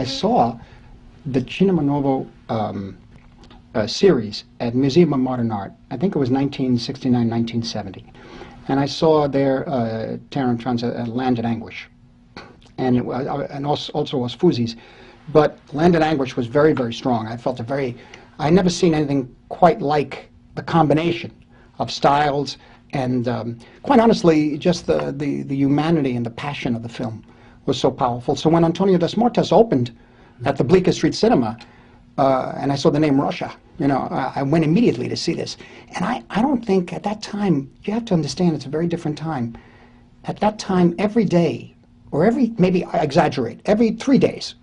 saw the Cinema Novo series at Museum of Modern Art. I think it was 1969, 1970. And I saw there Terran Trans Land in Anguish. And, also was Fuzi's. But Land in Anguish was very, very strong. I felt I'd never seen anything quite like the combination of styles and, quite honestly, just the humanity and the passion of the film was so powerful. So when Antonio Das Mortas opened at the Bleecker Street Cinema, and I saw the name Rocha, I went immediately to see this. And I don't think at that time, you have to understand it's a very different time. At that time, every day, or maybe I exaggerate, every 3 days,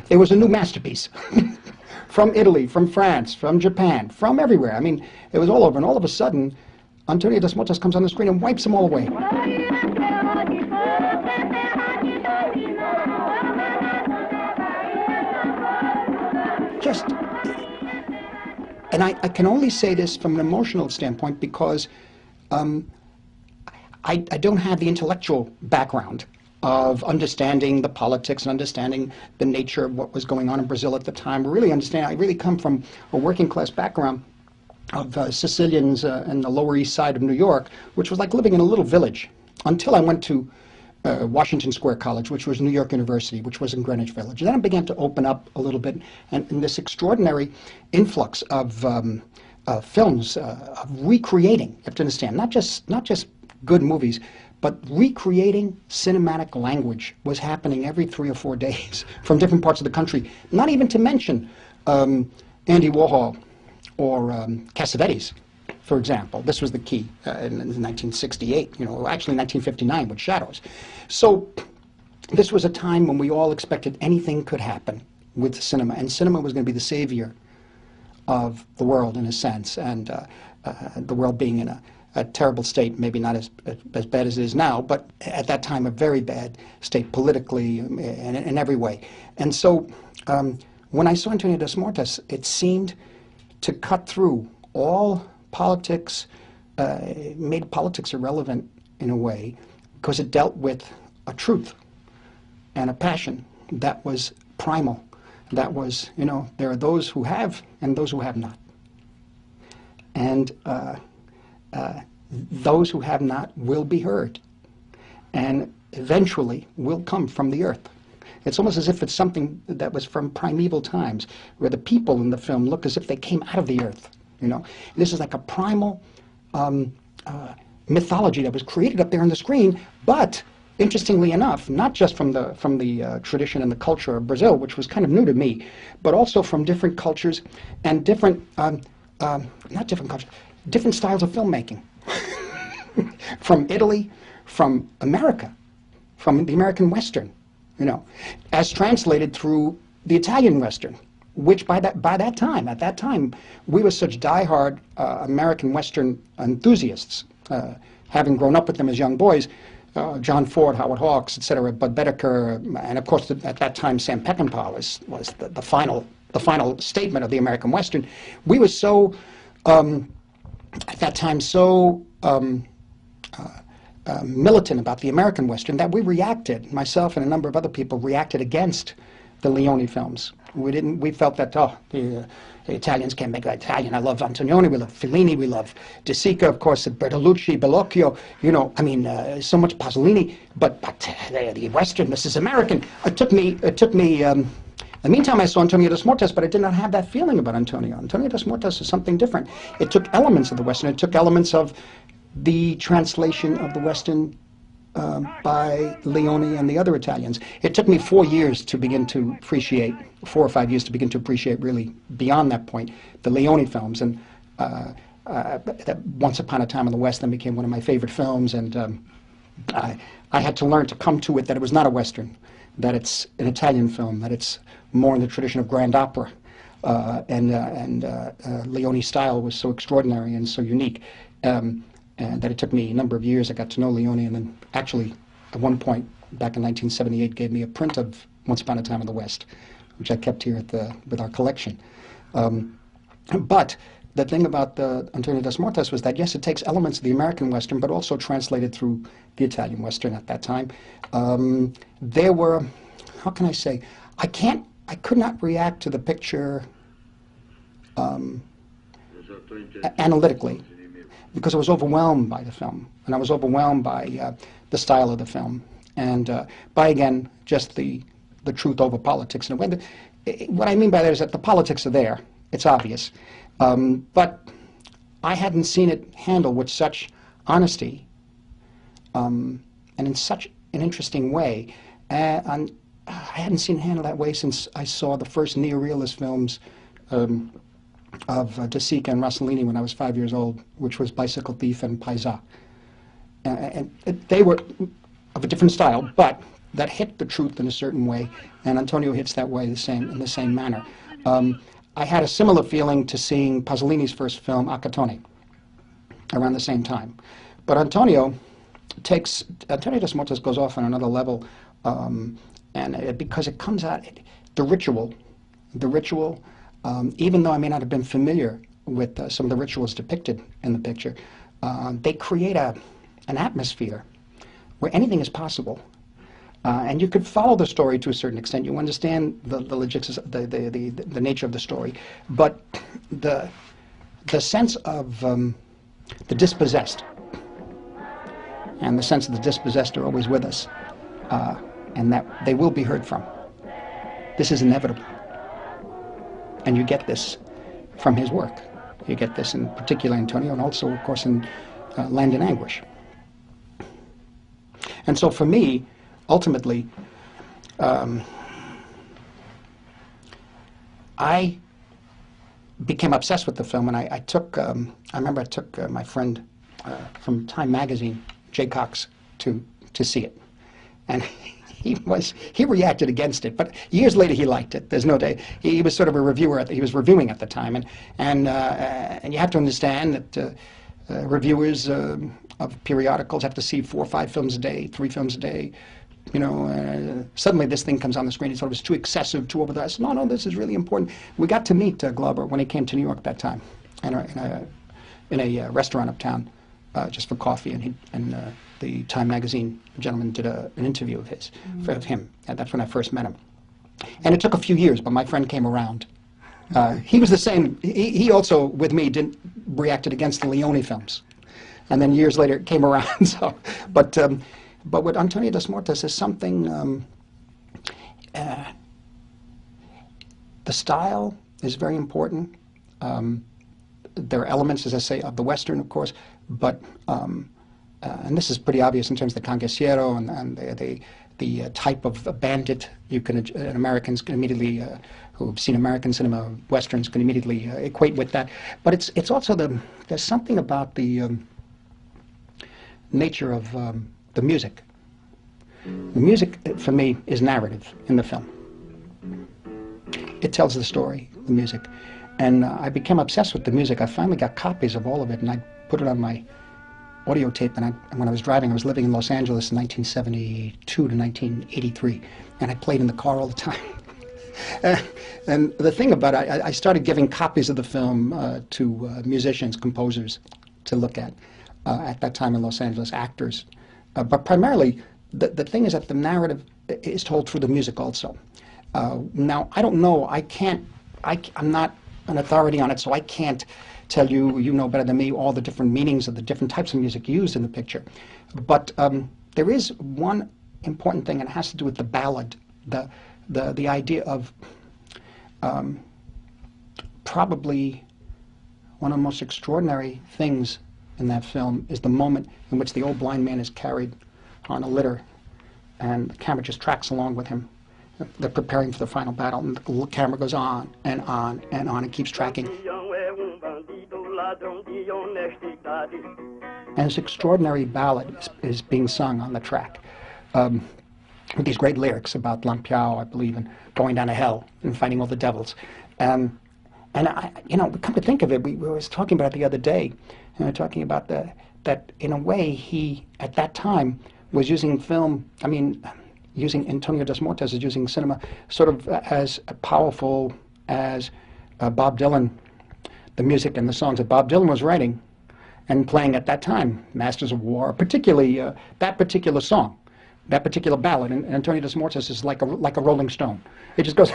there was a new masterpiece. From Italy, from France, from Japan, from everywhere. I mean, it was all over. And all of a sudden, Antonio Das Mortas comes on the screen and wipes them all away. And I can only say this from an emotional standpoint because I don't have the intellectual background of understanding the politics and understanding the nature of what was going on in Brazil at the time. I really come from a working class background of Sicilians in the Lower East Side of New York, which was like living in a little village, until I went to Washington Square College, which was New York University, which was in Greenwich Village. And then I began to open up a little bit, and this extraordinary influx of films, of recreating, you have to understand, not just good movies, but recreating cinematic language was happening every 3 or 4 days from different parts of the country. Not even to mention Andy Warhol or Cassavetes, for example. This was the key in 1968, actually 1959 with Shadows. So this was a time when we all expected anything could happen with cinema, and cinema was going to be the savior of the world in a sense, and the world being in a terrible state, maybe not as bad as it is now, but at that time a very bad state politically and in every way. And so when I saw Antonio Das Mortas, it seemed to cut through all politics, made politics irrelevant in a way, because it dealt with a truth and a passion that was primal. That was, there are those who have and those who have not. And those who have not will be heard, and eventually will come from the earth. It's almost as if it's something that was from primeval times, where the people in the film look as if they came out of the earth. This is like a primal mythology that was created up there on the screen, but interestingly enough, not just from the tradition and the culture of Brazil, which was kind of new to me, but also from different cultures and different styles of filmmaking. From Italy, from America, from the American Western, as translated through the Italian Western, which at that time, we were such diehard American Western enthusiasts, having grown up with them as young boys, John Ford, Howard Hawks, etc., Bud Bedecker, and of course at that time Sam Peckinpah was the final statement of the American Western. We were so at that time so militant about the American Western that we reacted, myself and a number of other people reacted against the Leone films. We felt that, the Italians can't make Italian. I love Antonioni, we love Fellini, we love De Sica, of course, Bertolucci, Bellocchio, so much Pasolini, but the Western, this is American. It took me, in the meantime I saw Antonio Das Mortas, but I did not have that feeling about Antonio. Antonio Das Mortas is something different. It took elements of the Western, it took elements of the translation of the Western by Leone and the other Italians. It took me 4 years to begin to appreciate, 4 or 5 years to begin to appreciate really beyond that point, the Leone films. And that Once Upon a Time in the West then became one of my favorite films, and I had to learn to come to it that it was not a Western, that it's an Italian film, that it's more in the tradition of grand opera. And Leone's style was so extraordinary and so unique. And that it took me a number of years. I got to know Leone, and then actually, at one point, back in 1978, gave me a print of Once Upon a Time in the West, which I kept here with our collection. But the thing about Antonio Das Mortas was that, yes, it takes elements of the American Western, but also translated through the Italian Western at that time. There were, how can I say, I can't I could not react to the picture analytically because I was overwhelmed by the film, and I was overwhelmed by the style of the film, and by, again, just the truth over politics. And what I mean by that is that the politics are there. It's obvious. But I hadn't seen it handled with such honesty and in such an interesting way. And I hadn't seen it handled that way since I saw the first neorealist films of De Sica and Rossellini when I was 5 years old, which was Bicycle Thief and Paisa. And they were of a different style, but that hit the truth in a certain way, and Antonio hits that way in the same manner. I had a similar feeling to seeing Pasolini's first film, Accattone, around the same time. But Antonio das Mortes goes off on another level, because it comes out, the ritual, even though I may not have been familiar with some of the rituals depicted in the picture, they create an atmosphere where anything is possible. And you could follow the story to a certain extent. You understand the nature of the story, but the sense of the dispossessed and the sense of the dispossessed are always with us, and that they will be heard from. This is inevitable, and you get this from his work. You get this in particular Antonio, and also, of course, in Land in Anguish. And so, for me, ultimately, I became obsessed with the film, and I remember I took my friend from Time magazine, Jay Cox, to see it. And he reacted against it, but years later he liked it. There's no day. He was sort of a reviewer. He was reviewing at the time, and you have to understand that reviewers of periodicals have to see 4 or 5 films a day, 3 films a day. You know, suddenly this thing comes on the screen. He thought it was too excessive, too over the. I said, no, this is really important. We got to meet Glauber when he came to New York that time, in a restaurant uptown, just for coffee, and the Time magazine gentleman did an interview of him, and that's when I first met him. And it took a few years, but my friend came around. He was the same. He also, with me, reacted against the Leone films, and then years later it came around. So, but with Antonio das Mortes is something. The style is very important. There are elements, as I say, of the Western, of course, but and this is pretty obvious in terms of the Cangaciero and the type of bandit Americans can immediately, who've seen American cinema, Westerns can immediately equate with that. But it's also there's something about the nature of the music. The music, for me, is narrative in the film. It tells the story, the music. And I became obsessed with the music. I finally got copies of all of it, and I put it on my audio tape. And when I was driving, I was living in Los Angeles in 1972 to 1983, and I played in the car all the time. And the thing about it, I started giving copies of the film to musicians, composers, to look at that time in Los Angeles, actors. But primarily, the thing is that the narrative is told through the music also. Now, I don't know, I'm not an authority on it, so I can't tell you, you know better than me, all the different meanings of the different types of music used in the picture. But there is one important thing, and it has to do with the ballad, the idea of probably one of the most extraordinary things in that film is the moment in which the old blind man is carried on a litter, and the camera just tracks along with him. They're preparing for the final battle, and the camera goes on and on and on and keeps tracking. And this extraordinary ballad is being sung on the track, with these great lyrics about Lampiao, I believe, and going down to hell and fighting all the devils. And come to think of it, we were talking about it the other day, and we were talking about that in a way he, at that time, was using film, using Antonio das Mortes is using cinema sort of as powerful as Bob Dylan, the music and the songs that Bob Dylan was writing and playing at that time, Masters of War, particularly that particular song, That particular ballad, and Antonio de Mortis is like a Rolling Stone. It just goes,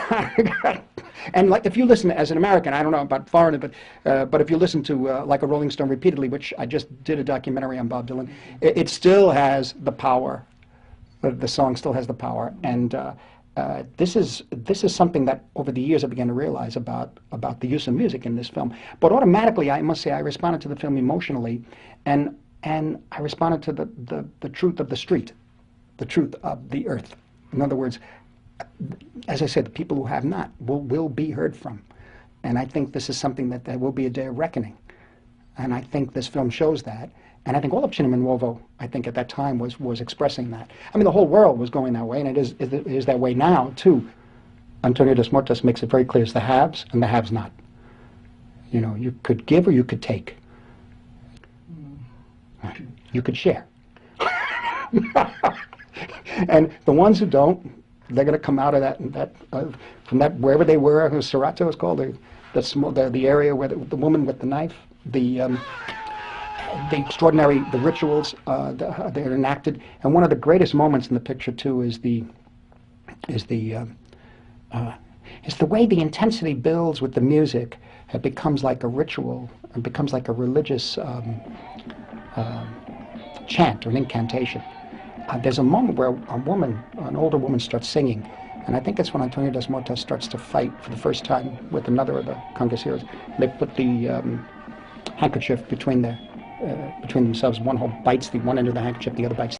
and like if you listen as an American, I don't know about foreigner, but if you listen to like a Rolling Stone repeatedly, which I just did a documentary on Bob Dylan, it still has the power. The song still has the power, and this is something that over the years I began to realize about the use of music in this film. But automatically, I must say, I responded to the film emotionally, and I responded to the truth of the street. The truth of the earth. In other words, as I said, the people who have not will be heard from. And I think this is something that there will be a day of reckoning. And I think this film shows that. And I think all of Cinema Nuovo, I think at that time, was expressing that. I mean, the whole world was going that way, and it is that way now, too. Antonio de Mortis makes it very clear it's the haves and the haves not. You know, you could give or you could take. You could share. And the ones who don't, they're going to come out of from that wherever they were. Serato is called the area where the woman with the knife, the extraordinary rituals they're enacted. And one of the greatest moments in the picture too is the way the intensity builds with the music. It becomes like a ritual. It becomes like a religious chant or an incantation. There's a moment where an older woman starts singing, and I think it's when Antonio de Mortis starts to fight for the first time with another of the congaceros. They put the handkerchief between themselves. One bites the one end of the handkerchief, the other bites